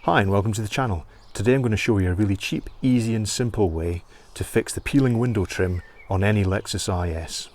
Hi and welcome to the channel. Today I'm going to show you a really cheap, easy and simple way to fix the peeling window trim on any Lexus IS.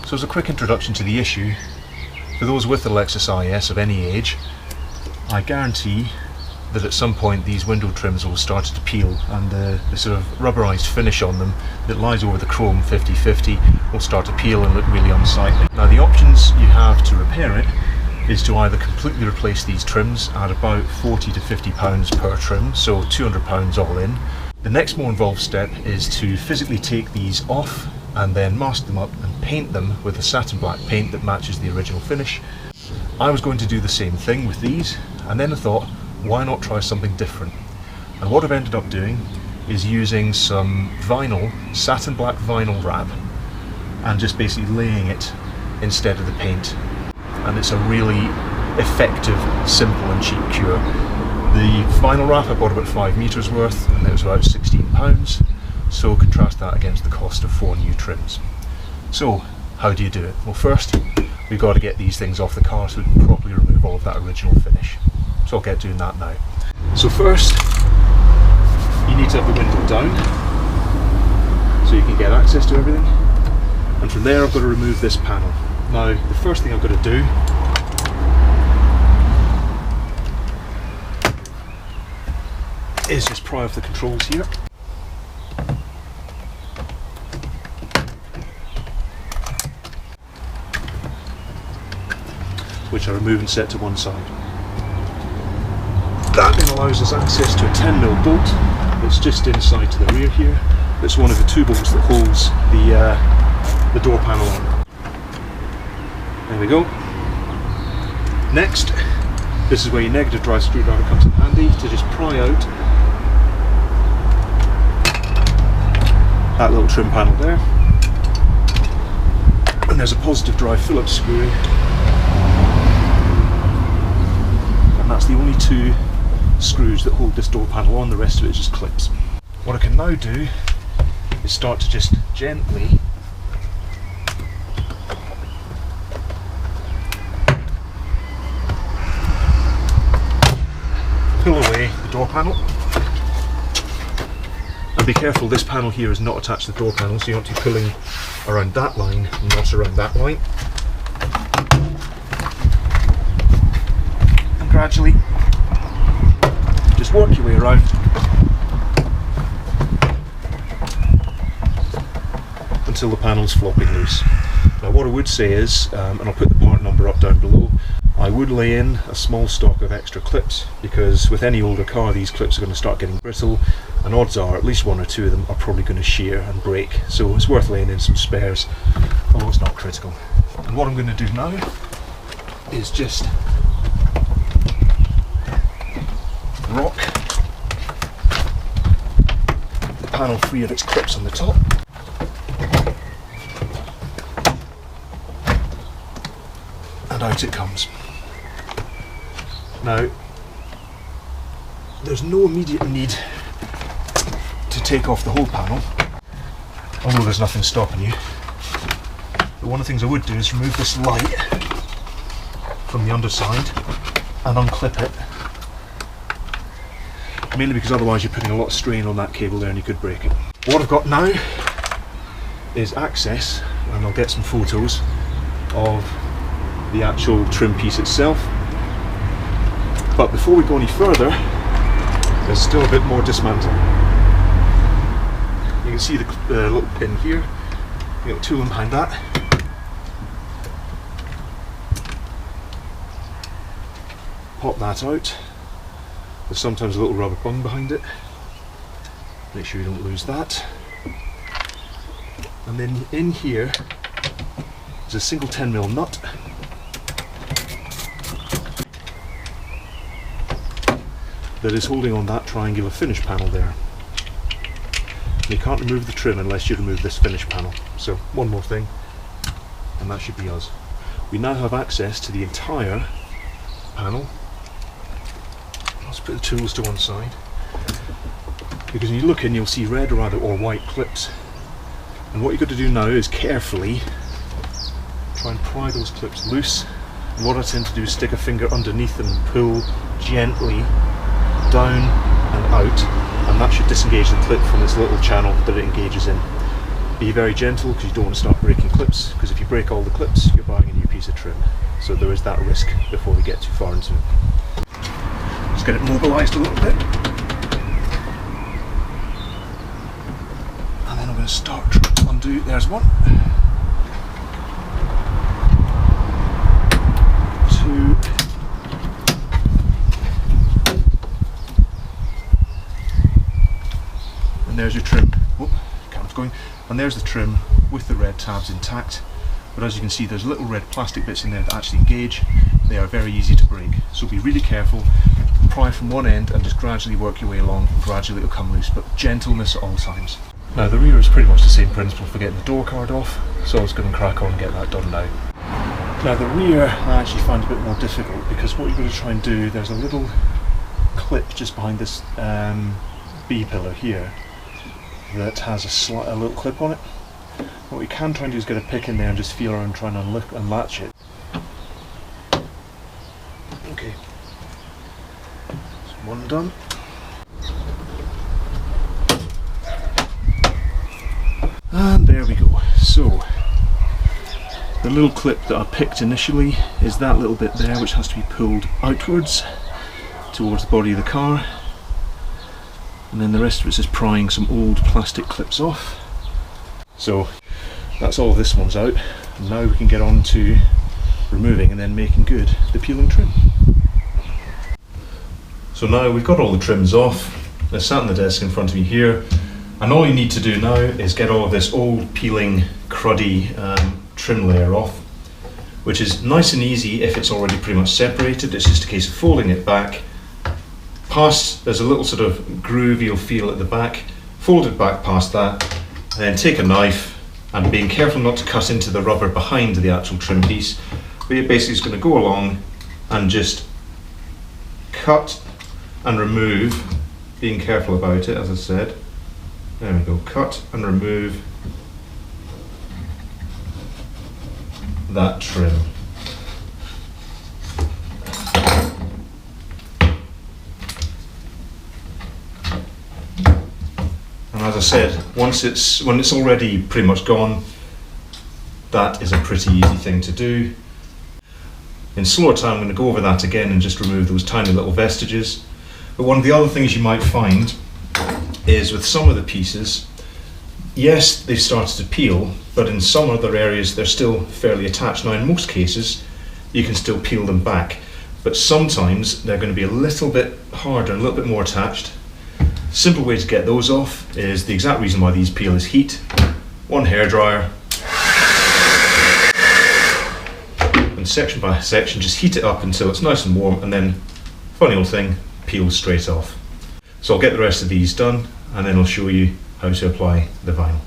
So as a quick introduction to the issue, for those with the Lexus IS of any age, I guarantee that at some point these window trims will start to peel, and the sort of rubberized finish on them that lies over the chrome 50/50 will start to peel and look really unsightly. Now the options you have to repair it is to either completely replace these trims at about £40 to £50 per trim, so £200 all in. The next more involved step is to physically take these off and then mask them up and paint them with a satin black paint that matches the original finish. I was going to do the same thing with these, and then I thought, why not try something different? And what I've ended up doing is using some vinyl, satin black vinyl wrap, and just basically laying it instead of the paint. And it's a really effective, simple and cheap cure. The vinyl wrap I bought about 5 meters worth, and it was about £16. So contrast that against the cost of 4 new trims. So how do you do it? Well, first we've got to get these things off the car so we can properly remove all of that original finish. So I'll get doing that now. So first you need to have the window down so you can get access to everything, and from there I've got to remove this panel. Now the first thing I've got to do is just pry off the controls here. Which I remove and set to one side. That then allows us access to a 10mm bolt that's just inside to the rear here. It's one of the 2 bolts that holds the door panel on. There we go. Next, this is where your negative drive screwdriver comes in handy to just pry out that little trim panel there. And there's a positive drive Phillips screw. That's the only 2 screws that hold this door panel on, the rest of it is just clips. What I can now do is start to just gently pull away the door panel. And be careful, this panel here is not attached to the door panel, so you want to be pulling around that line, not around that line. Gradually just work your way around until the panel's flopping loose. Now what I would say is, and I'll put the part number up down below, I would lay in a small stock of extra clips, because with any older car these clips are going to start getting brittle, and odds are at least 1 or 2 of them are probably going to shear and break, so it's worth laying in some spares, although it's not critical. And what I'm going to do now is just rock the panel free of its clips on the top, and out it comes. Now there's no immediate need to take off the whole panel, although there's nothing stopping you. But one of the things I would do is remove this light from the underside and unclip it, mainly because otherwise you're putting a lot of strain on that cable there and you could break it. What I've got now is access, and I'll get some photos of the actual trim piece itself. But before we go any further, there's still a bit more dismantling. You can see the little pin here, you got a tool behind that. Pop that out. There's sometimes a little rubber bung behind it. Make sure you don't lose that. And then in here is a single 10mm nut that is holding on that triangular finish panel there. And you can't remove the trim unless you remove this finish panel. So one more thing, and that should be us. we now have access to the entire panel. Let's put the tools to one side, because when you look in you'll see red or white clips, and what you've got to do now is carefully try and pry those clips loose. And what I tend to do is stick a finger underneath them and pull gently down and out, and that should disengage the clip from this little channel that it engages in. Be very gentle, because you don't want to start breaking clips, because if you break all the clips you're buying a new piece of trim. So there is that risk before we get too far into it. Just get it mobilised a little bit, and then I'm going to start to undo. There's one, two, and there's your trim. Oh, camera's going. And there's the trim with the red tabs intact, but as you can see there's little red plastic bits in there that actually engage. They are very easy to break, so be really careful. Pry from one end and just gradually work your way along, and gradually it'll come loose, but gentleness at all times. Now the rear is pretty much the same principle for getting the door card off, so I was going to crack on and get that done now. Now the rear I actually find a bit more difficult, because what you're going to try and do, there's a little clip just behind this B-pillar here that has a little clip on it. What we can try and do is get a pick in there and just feel around trying to unlatch it. Okay, so one done. And there we go. So the little clip that I picked initially is that little bit there, which has to be pulled outwards towards the body of the car. And then the rest of it's just prying some old plastic clips off. So that's all this one's out, and now we can get on to removing and then making good the peeling trim. So now we've got all the trims off. They're sat on the desk in front of me here, and all you need to do now is get all of this old peeling cruddy trim layer off, which is nice and easy if it's already pretty much separated. It's just a case of folding it back. There's a little sort of groove you'll feel at the back, fold it back past that, and then take a knife, and being careful not to cut into the rubber behind the actual trim piece, but you're basically just going to go along and just cut and remove, being careful about it, as I said. There we go, cut and remove that trim. And as I said, when it's already pretty much gone, that is a pretty easy thing to do. In slower time, I'm going to go over that again and just remove those tiny little vestiges. But one of the other things you might find is with some of the pieces, yes, they've started to peel, but in some other areas they're still fairly attached. Now in most cases, you can still peel them back, but sometimes they're going to be a little bit harder, a little bit more attached. Simple way to get those off is the exact reason why these peel is heat. One hairdryer, and section by section just heat it up until it's nice and warm, and then, funny old thing, peels straight off. So I'll get the rest of these done, and then I'll show you how to apply the vinyl.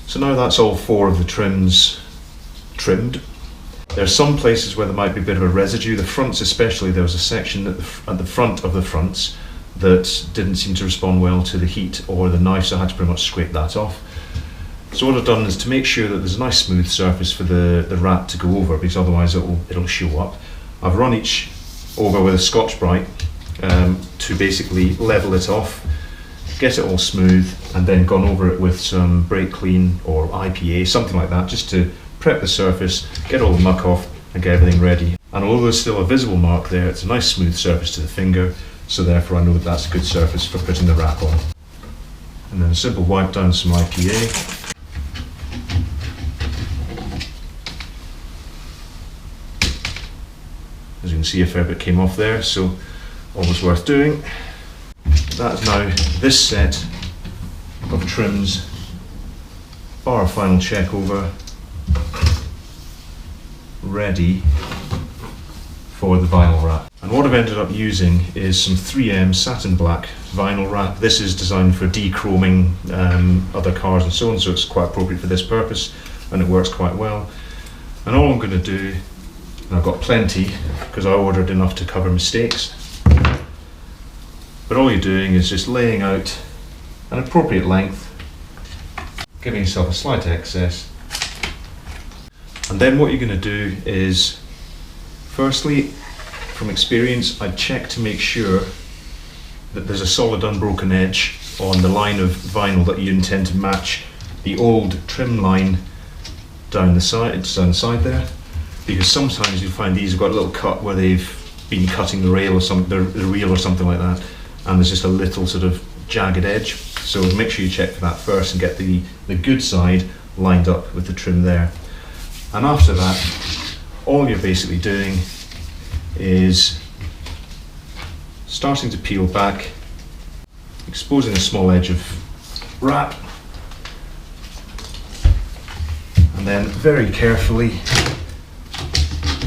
So now that's all 4 of the trims trimmed. There are some places where there might be a bit of a residue. The fronts especially, there was a section at the front of the fronts that didn't seem to respond well to the heat or the knife, so I had to pretty much scrape that off. So what I've done is to make sure that there's a nice smooth surface for the wrap to go over, because otherwise it'll show up. I've run each over with a Scotch-Brite to basically level it off, get it all smooth, and then gone over it with some Brake Clean or IPA, something like that, just to prep the surface, get all the muck off and get everything ready. And although there's still a visible mark there, it's a nice smooth surface to the finger, so therefore I know that that's a good surface for putting the wrap on. And then a simple wipe down some IPA. As you can see, a fair bit came off there, so always worth doing. That is now this set of trims, bar a final check over, ready for the vinyl wrap. And what I've ended up using is some 3M satin black vinyl wrap. This is designed for de-chroming other cars and so on, so it's quite appropriate for this purpose, and it works quite well. And all I'm going to do, and I've got plenty because I ordered enough to cover mistakes, but all you're doing is just laying out an appropriate length, giving yourself a slight excess, and then what you're going to do is, firstly, from experience, I'd check to make sure that there's a solid unbroken edge on the line of vinyl that you intend to match the old trim line down the side there, because sometimes you'll find these have got a little cut where they've been cutting the rail or the reel or something like that, and there's just a little sort of jagged edge. So make sure you check for that first and get the good side lined up with the trim there. And after that, all you're basically doing is starting to peel back, exposing a small edge of wrap, and then very carefully,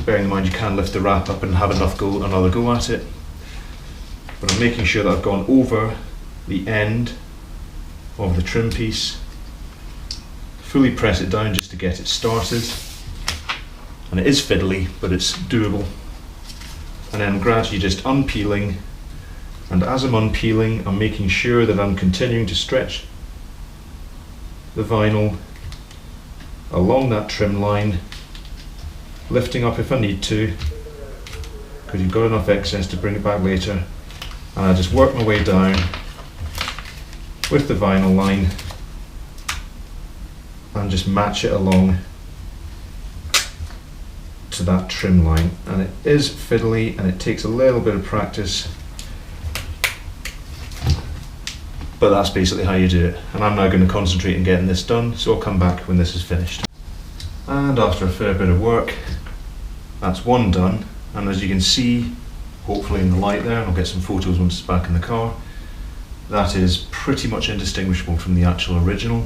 bearing in mind you can lift the wrap up and have another go at it, but I'm making sure that I've gone over the end of the trim piece, fully press it down just to get it started, and it is fiddly but it's doable, and then gradually just unpeeling, and as I'm unpeeling I'm making sure that I'm continuing to stretch the vinyl along that trim line, lifting up if I need to, because you've got enough excess to bring it back later, and I just work my way down with the vinyl line and just match it along to that trim line. And it is fiddly and it takes a little bit of practice, but that's basically how you do it. And I'm now going to concentrate on getting this done, so I'll come back when this is finished. And after a fair bit of work, that's one done, and as you can see, hopefully in the light there, and I'll get some photos once it's back in the car, that is pretty much indistinguishable from the actual original,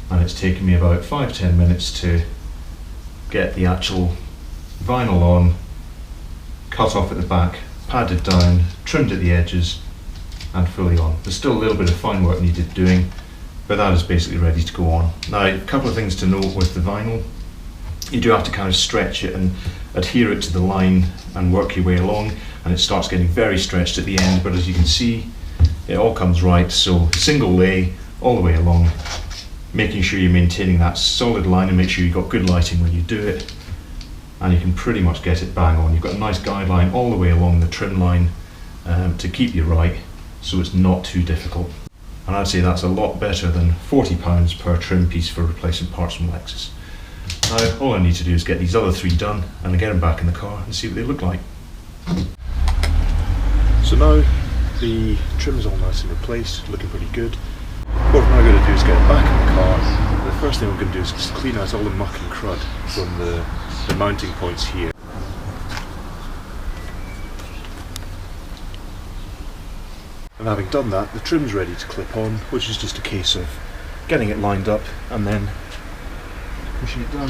and it's taken me about 5-10 minutes to get the actual vinyl on, cut off at the back, padded down, trimmed at the edges, and fully on. There's still a little bit of fine work needed doing, but that is basically ready to go on. Now, a couple of things to note with the vinyl. You do have to kind of stretch it and adhere it to the line and work your way along, and it starts getting very stretched at the end, but as you can see, it all comes right. So single lay all the way along, making sure you're maintaining that solid line and make sure you've got good lighting when you do it, and you can pretty much get it bang on. You've got a nice guideline all the way along the trim line to keep you right, so it's not too difficult. And I'd say that's a lot better than £40 per trim piece for replacement parts from Lexus. Now, all I need to do is get these other three done and get them back in the car and see what they look like. So now the trim is all nice and replaced, looking pretty good. What I'm now going to do is get it back in the car. The first thing I'm going to do is just clean out all the muck and crud from the mounting points here. And having done that, the trim's ready to clip on, which is just a case of getting it lined up and then pushing it down.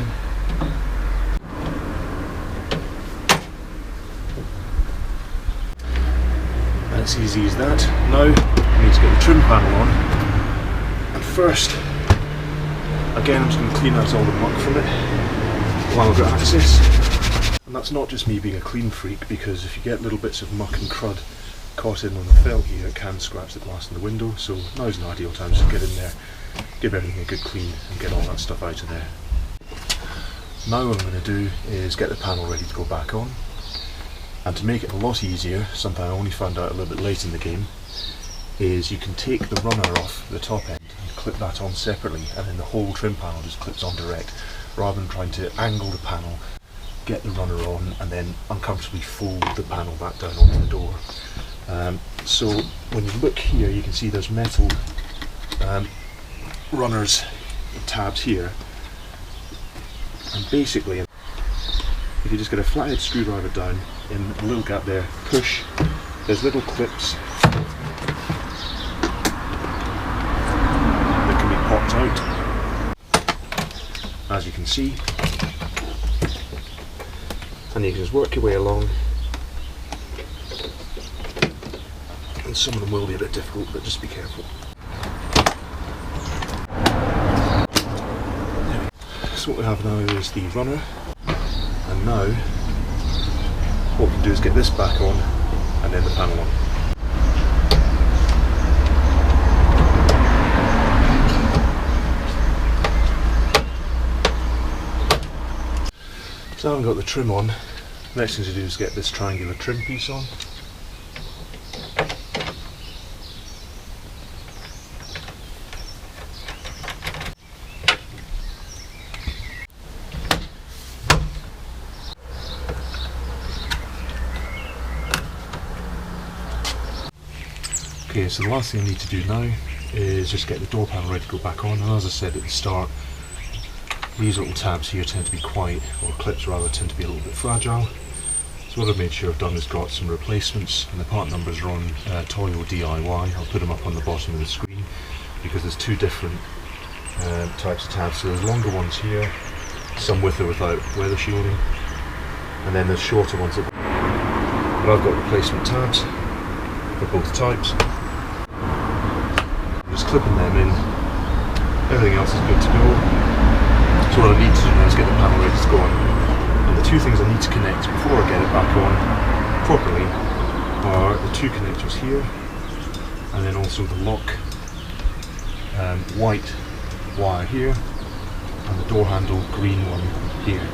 And it's easy as that. Now, I need to get the trim panel on. And first, again, I'm just going to clean out all the muck from it while I've got access. And that's not just me being a clean freak, because if you get little bits of muck and crud caught in on the felt here, it can scratch the glass in the window, so now's an ideal time to get in there, give everything a good clean and get all that stuff out of there. Now what I'm going to do is get the panel ready to go back on, and to make it a lot easier, something I only found out a little bit late in the game, is you can take the runner off the top end and clip that on separately, and then the whole trim panel just clips on direct, rather than trying to angle the panel, get the runner on, and then uncomfortably fold the panel back down onto the door. So when you look here, you can see there's metal runners tabs here, and basically if you just get a flathead screwdriver down in a little gap there, push, there's little clips that can be popped out, as you can see, and you can just work your way along. And some of them will be a bit difficult, but just be careful. So what we have now is the runner. And now, what we can do is get this back on and then the panel on. So now I've got the trim on, next thing to do is get this triangular trim piece on. Okay, so the last thing I need to do now is just get the door panel ready to go back on, and as I said at the start, these little tabs here tend to be quite, or clips rather, tend to be a little bit fragile. So what I've made sure I've done is got some replacements, and the part numbers are on Toyo DIY. I'll put them up on the bottom of the screen because there's two different types of tabs. So there's longer ones here, some with or without weather shielding, and then there's shorter ones. But I've got replacement tabs for both types. Just clipping them in, everything else is good to go. So what I need to do now is get the panel ready to go on. And the two things I need to connect before I get it back on properly are the two connectors here, and then also the lock white wire here, and the door handle green one here.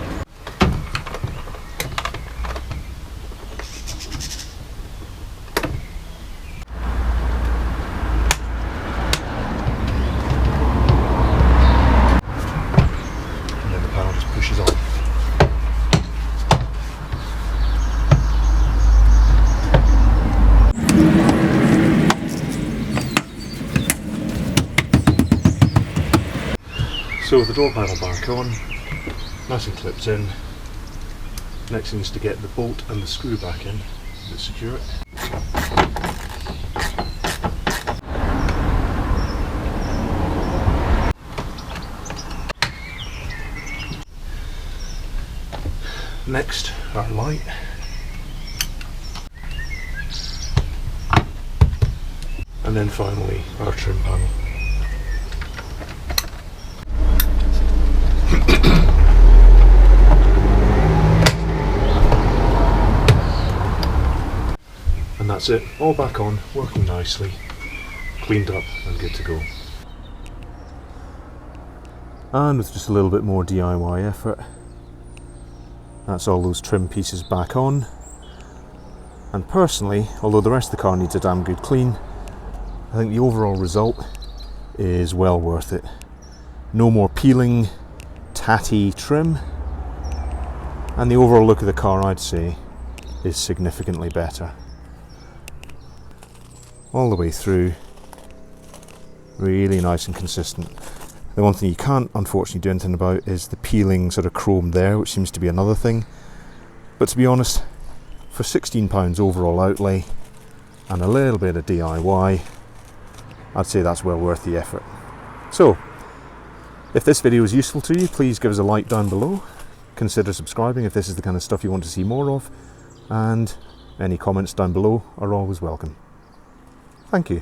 So with the door panel back on, nice and clipped in, next thing is to get the bolt and the screw back in to secure it. Next, our light. And then finally, our trim panel. And that's it, all back on, working nicely, cleaned up and good to go. And with just a little bit more DIY effort, that's all those trim pieces back on. And personally, although the rest of the car needs a damn good clean, I think the overall result is well worth it. No more peeling, tatty trim, and the overall look of the car, I'd say, is significantly better. All the way through, really nice and consistent. The one thing you can't unfortunately do anything about is the peeling sort of chrome there, which seems to be another thing. But to be honest, for £16 overall outlay and a little bit of DIY, I'd say that's well worth the effort. So, if this video was useful to you, please give us a like down below. Consider subscribing if this is the kind of stuff you want to see more of, and any comments down below are always welcome. Thank you.